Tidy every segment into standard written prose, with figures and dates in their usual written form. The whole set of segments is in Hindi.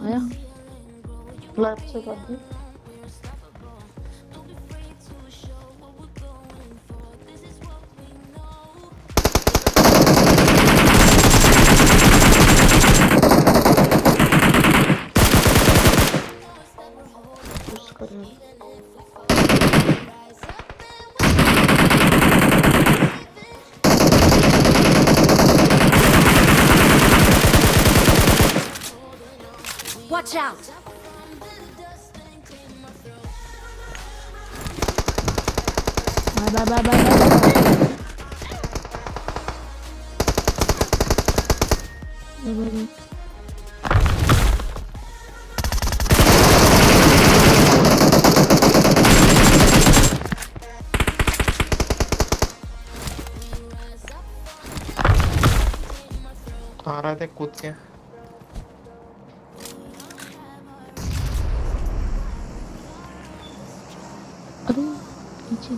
आया लेफ्ट से कर दे। Watch out! आ रहे थे कूद के। अरे पीछे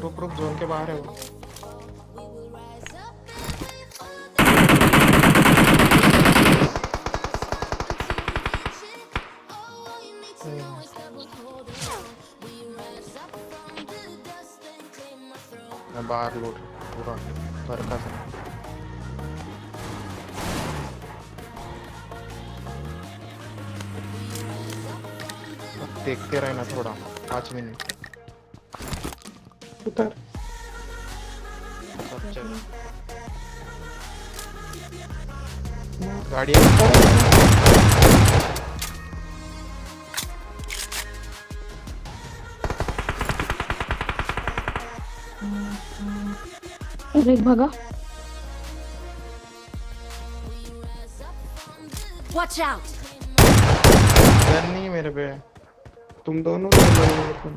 रुक जोन के बाहर है वो। मैं बाहर लूट पूरा घर का था। देखते रहना थोड़ा 5 मिनट। उतर सब चल गाड़ी एक भागा। Watch out! गन नहीं मेरे पे। तुम दोनों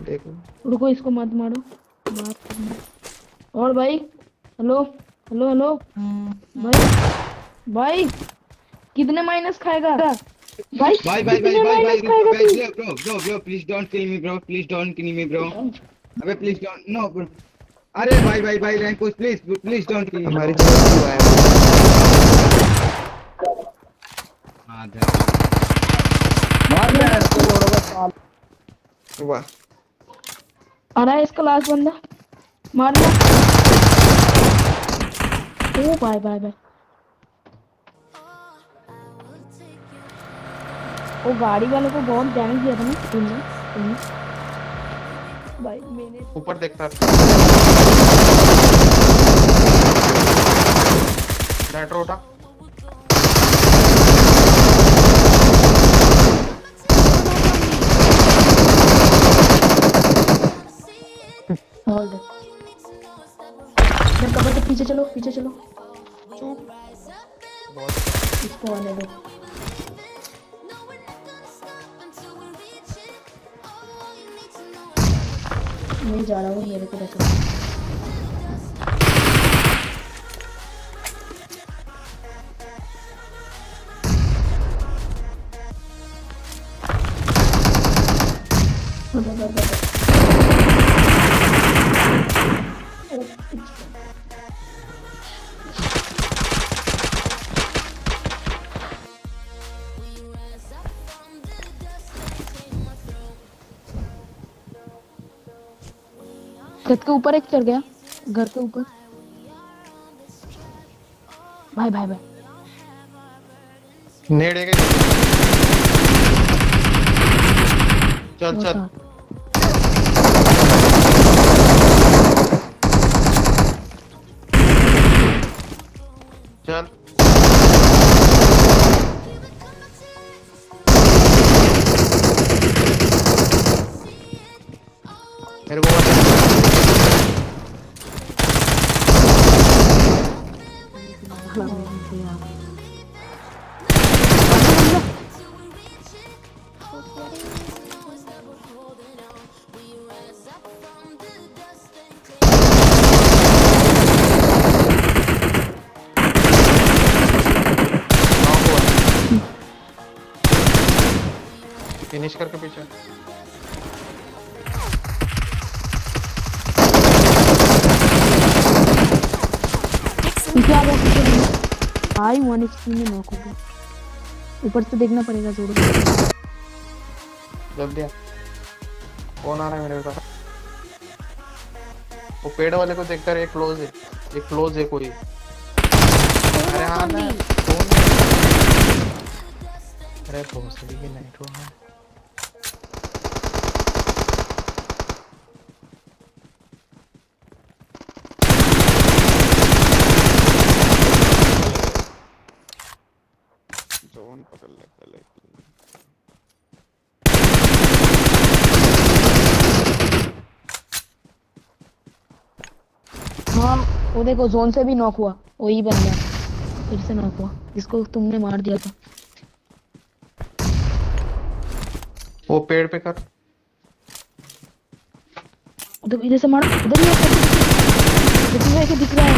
देखो। रुको इसको मत मारो, बात करना। और भाई हेलो हेलो हेलो भाई कितने माइनस खाएगा भाई? कितने माइनस खाएगा तू? bro, please don't kill me, bro. Please don't kill me, bro. अबे please don't, no, bro. अरे भाई rank push, please don't kill me. हमारी जगह क्यों आया? मार दे इसको बरोबर। वाह आ रहा है इसका लास्ट बंदा, मारना। ओ बाय बाय बाय। वो गाड़ी वाले को बहुत डैमेज दिया था ना तुमने भाई। मैंने ऊपर देखता रेट्रो उठा। होल्ड इधर कवर के पीछे चलो चुप बहुत इसको आने दो। मैं जा रहा हूँ, मेरे को रखो। छत के ऊपर एक चढ़ गया, घर के ऊपर। भाई भाई भाई नेड़े गए। चल चल चल मेरे को फिनिश करके पीछे पीछे आ गया भाई 1 HP में नॉक हो गया। ऊपर से देखना पड़ेगा जोर। जल्दी आ। कौन आ रहा है मेरे पास? वो पेड़ वाले को देखकर एक क्लोज है कोई। अरे हाँ ना कौन है? अरे भोसड़ी की नाइट रूम है। जोन पकड़ ले पहले। हाँ वो देखो जोन से भी नॉक हुआ, वही बंदा फिर से नॉक हुआ जिसको तुमने मार दिया था। वो पेड़ पे कर। उधर इधर से मारो, उधर ही है दिख रहा है।